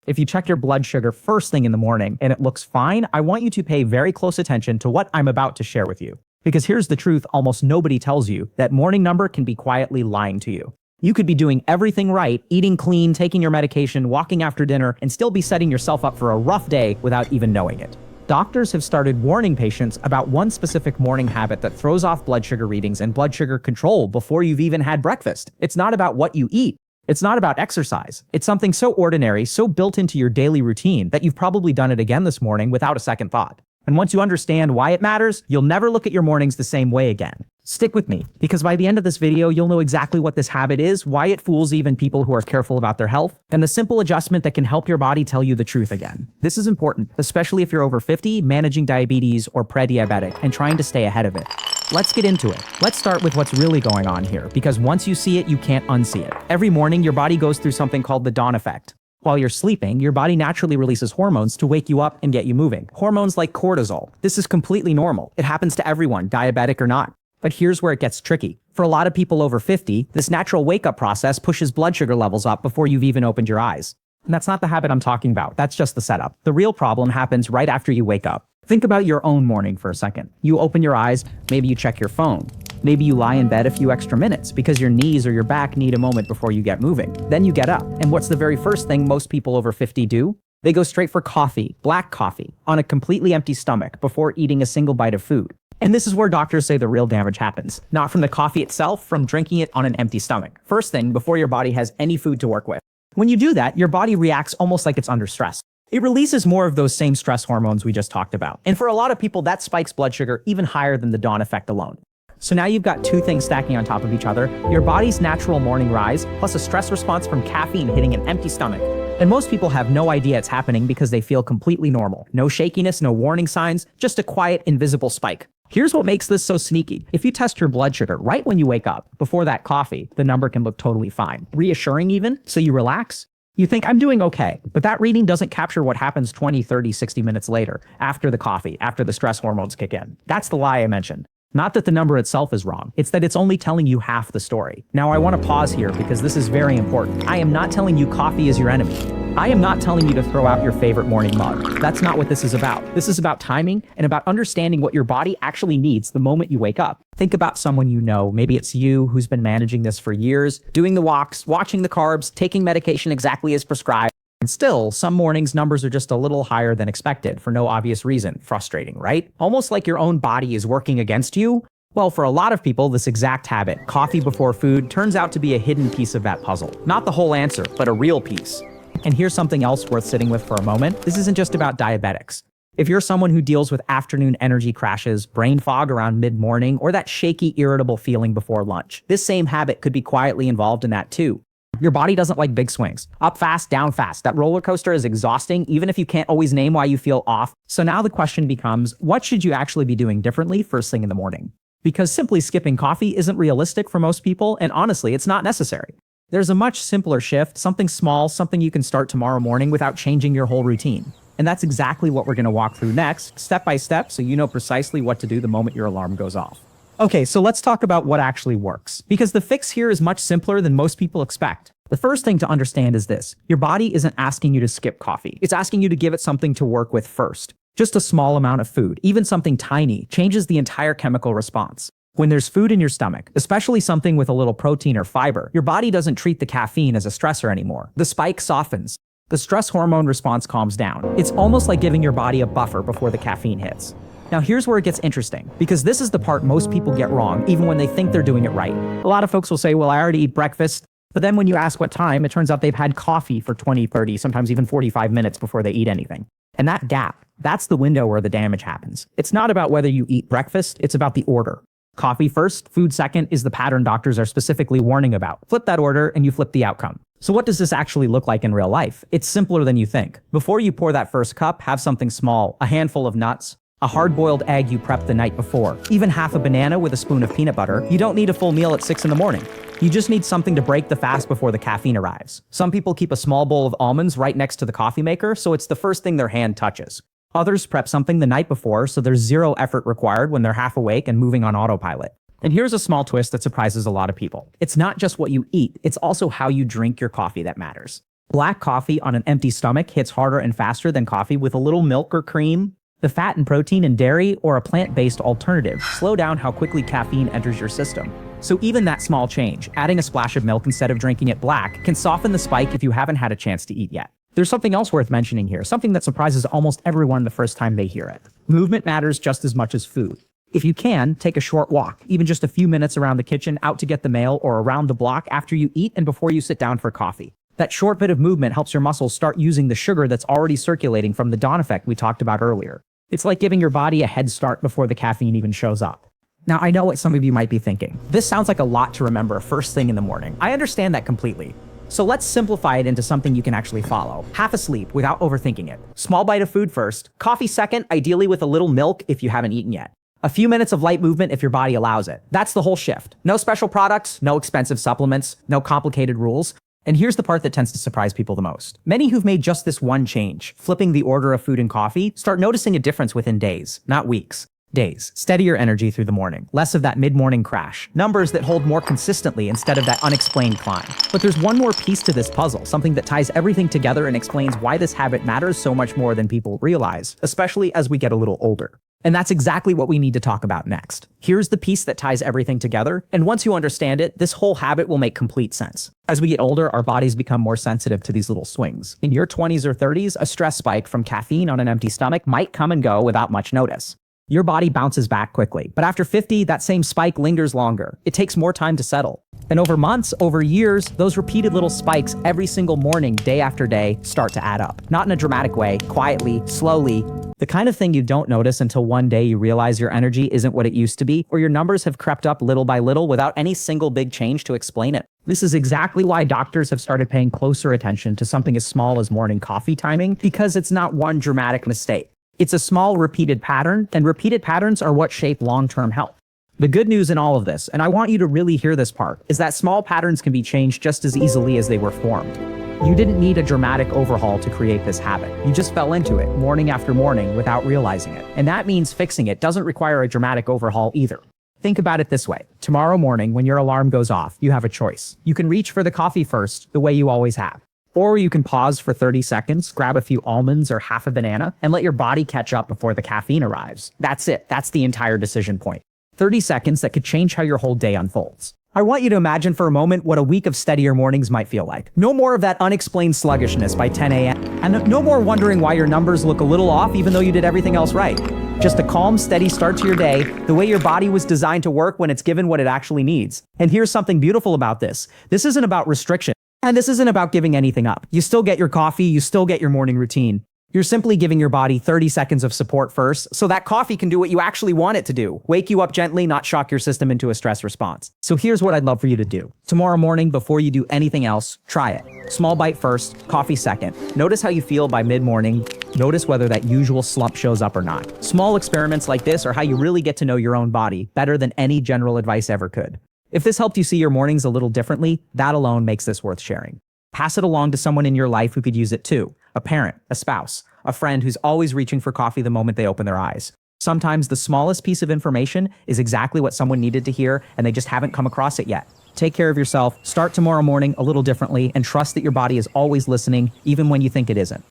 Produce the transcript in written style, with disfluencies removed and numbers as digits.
If you check your blood sugar first thing in the morning and it looks fine, I want you to pay very close attention to what I'm about to share with you. Because here's the truth almost nobody tells you, that morning number can be quietly lying to you. You could be doing everything right, eating clean, taking your medication, walking after dinner, and still be setting yourself up for a rough day without even knowing it. Doctors have started warning patients about one specific morning habit that throws off blood sugar readings and blood sugar control before you've even had breakfast. It's not about what you eat. It's not about exercise. It's something so ordinary, so built into your daily routine that you've probably done it again this morning without a second thought. And once you understand why it matters, you'll never look at your mornings the same way again. Stick with me, because by the end of this video, you'll know exactly what this habit is, why it fools even people who are careful about their health, and the simple adjustment that can help your body tell you the truth again. This is important, especially if you're over 50, managing diabetes or prediabetic, and trying to stay ahead of it. Let's get into it. Let's start with what's really going on here, because once you see it, you can't unsee it. Every morning, your body goes through something called the dawn effect. While you're sleeping, your body naturally releases hormones to wake you up and get you moving. Hormones like cortisol. This is completely normal. It happens to everyone, diabetic or not. But here's where it gets tricky. For a lot of people over 50, this natural wake-up process pushes blood sugar levels up before you've even opened your eyes. And that's not the habit I'm talking about. That's just the setup. The real problem happens right after you wake up. Think about your own morning for a second. You open your eyes, maybe you check your phone. Maybe you lie in bed a few extra minutes because your knees or your back need a moment before you get moving. Then you get up, and what's the very first thing most people over 50 do? They go straight for coffee, black coffee, on a completely empty stomach before eating a single bite of food. And this is where doctors say the real damage happens. Not from the coffee itself, from drinking it on an empty stomach. First thing, before your body has any food to work with. When you do that, your body reacts almost like it's under stress. It releases more of those same stress hormones we just talked about. And for a lot of people, that spikes blood sugar even higher than the dawn effect alone. So now you've got two things stacking on top of each other, your body's natural morning rise, plus a stress response from caffeine hitting an empty stomach. And most people have no idea it's happening because they feel completely normal. No shakiness, no warning signs, just a quiet, invisible spike. Here's what makes this so sneaky. If you test your blood sugar right when you wake up, before that coffee, the number can look totally fine. Reassuring even, so you relax. You think, I'm doing okay, but that reading doesn't capture what happens 20, 30, 60 minutes later, after the coffee, after the stress hormones kick in. That's the lie I mentioned. Not that the number itself is wrong, it's that it's only telling you half the story. Now I want to pause here because this is very important. I am not telling you coffee is your enemy. I am not telling you to throw out your favorite morning mug. That's not what this is about. This is about timing and about understanding what your body actually needs the moment you wake up. Think about someone you know, maybe it's you who's been managing this for years, doing the walks, watching the carbs, taking medication exactly as prescribed. And still, some mornings numbers are just a little higher than expected for no obvious reason. Frustrating, right? Almost like your own body is working against you. Well, for a lot of people, this exact habit, coffee before food, turns out to be a hidden piece of that puzzle. Not the whole answer, but a real piece. And here's something else worth sitting with for a moment. This isn't just about diabetics. If you're someone who deals with afternoon energy crashes, brain fog around mid-morning, or that shaky, irritable feeling before lunch, this same habit could be quietly involved in that too. Your body doesn't like big swings. Up fast, down fast. That roller coaster is exhausting, even if you can't always name why you feel off. So now the question becomes, what should you actually be doing differently first thing in the morning? Because simply skipping coffee isn't realistic for most people, and honestly, it's not necessary. There's a much simpler shift, something small, something you can start tomorrow morning without changing your whole routine. And that's exactly what we're going to walk through next, step by step, so you know precisely what to do the moment your alarm goes off. Okay, so let's talk about what actually works, because the fix here is much simpler than most people expect. The first thing to understand is this. Your body isn't asking you to skip coffee. It's asking you to give it something to work with first. Just a small amount of food, even something tiny, changes the entire chemical response. When there's food in your stomach, especially something with a little protein or fiber, your body doesn't treat the caffeine as a stressor anymore. The spike softens. The stress hormone response calms down. It's almost like giving your body a buffer before the caffeine hits. Now here's where it gets interesting, because this is the part most people get wrong, even when they think they're doing it right. A lot of folks will say, well, I already eat breakfast. But then when you ask what time, it turns out they've had coffee for 20, 30, sometimes even 45 minutes before they eat anything. And that gap, that's the window where the damage happens. It's not about whether you eat breakfast, it's about the order. Coffee first, food second is the pattern doctors are specifically warning about. Flip that order and you flip the outcome. So what does this actually look like in real life? It's simpler than you think. Before you pour that first cup, have something small, a handful of nuts, a hard-boiled egg you prepped the night before, even half a banana with a spoon of peanut butter. You don't need a full meal at 6 in the morning. You just need something to break the fast before the caffeine arrives. Some people keep a small bowl of almonds right next to the coffee maker, so it's the first thing their hand touches. Others prep something the night before, so there's zero effort required when they're half awake and moving on autopilot. And here's a small twist that surprises a lot of people. It's not just what you eat, it's also how you drink your coffee that matters. Black coffee on an empty stomach hits harder and faster than coffee with a little milk or cream. The fat and protein in dairy or a plant-based alternative slow down how quickly caffeine enters your system. So even that small change, adding a splash of milk instead of drinking it black, can soften the spike if you haven't had a chance to eat yet. There's something else worth mentioning here, something that surprises almost everyone the first time they hear it. Movement matters just as much as food. If you can, take a short walk, even just a few minutes around the kitchen, out to get the mail, or around the block after you eat and before you sit down for coffee. That short bit of movement helps your muscles start using the sugar that's already circulating from the dawn effect we talked about earlier. It's like giving your body a head start before the caffeine even shows up. Now, I know what some of you might be thinking. This sounds like a lot to remember first thing in the morning. I understand that completely. So let's simplify it into something you can actually follow. Half asleep without overthinking it. Small bite of food first, coffee second, ideally with a little milk if you haven't eaten yet. A few minutes of light movement if your body allows it. That's the whole shift. No special products, no expensive supplements, no complicated rules. And here's the part that tends to surprise people the most. Many who've made just this one change, flipping the order of food and coffee, start noticing a difference within days, not weeks. Days. Steadier energy through the morning. Less of that mid-morning crash. Numbers that hold more consistently instead of that unexplained climb. But there's one more piece to this puzzle, something that ties everything together and explains why this habit matters so much more than people realize, especially as we get a little older. And that's exactly what we need to talk about next. Here's the piece that ties everything together, and once you understand it, this whole habit will make complete sense. As we get older, our bodies become more sensitive to these little swings. In your 20s or 30s, a stress spike from caffeine on an empty stomach might come and go without much notice. Your body bounces back quickly, but after 50, that same spike lingers longer. It takes more time to settle. And over months, over years, those repeated little spikes every single morning, day after day, start to add up. Not in a dramatic way, quietly, slowly. The kind of thing you don't notice until one day you realize your energy isn't what it used to be, or your numbers have crept up little by little without any single big change to explain it. This is exactly why doctors have started paying closer attention to something as small as morning coffee timing, because it's not one dramatic mistake. It's a small repeated pattern, and repeated patterns are what shape long-term health. The good news in all of this, and I want you to really hear this part, is that small patterns can be changed just as easily as they were formed. You didn't need a dramatic overhaul to create this habit. You just fell into it morning after morning without realizing it. And that means fixing it doesn't require a dramatic overhaul either. Think about it this way. Tomorrow morning, when your alarm goes off, you have a choice. You can reach for the coffee first, the way you always have. Or you can pause for 30 seconds, grab a few almonds or half a banana, and let your body catch up before the caffeine arrives. That's it. That's the entire decision point. 30 seconds that could change how your whole day unfolds. I want you to imagine for a moment what a week of steadier mornings might feel like. No more of that unexplained sluggishness by 10 a.m. And no more wondering why your numbers look a little off even though you did everything else right. Just a calm, steady start to your day, the way your body was designed to work when it's given what it actually needs. And here's something beautiful about this. This isn't about restriction. And this isn't about giving anything up. You still get your coffee, you still get your morning routine. You're simply giving your body 30 seconds of support first, so that coffee can do what you actually want it to do. Wake you up gently, not shock your system into a stress response. So here's what I'd love for you to do. Tomorrow morning, before you do anything else, try it. Small bite first, coffee second. Notice how you feel by mid-morning. Notice whether that usual slump shows up or not. Small experiments like this are how you really get to know your own body better than any general advice ever could. If this helped you see your mornings a little differently, that alone makes this worth sharing. Pass it along to someone in your life who could use it too. A parent, a spouse, a friend who's always reaching for coffee the moment they open their eyes. Sometimes the smallest piece of information is exactly what someone needed to hear, and they just haven't come across it yet. Take care of yourself, start tomorrow morning a little differently, and trust that your body is always listening, even when you think it isn't.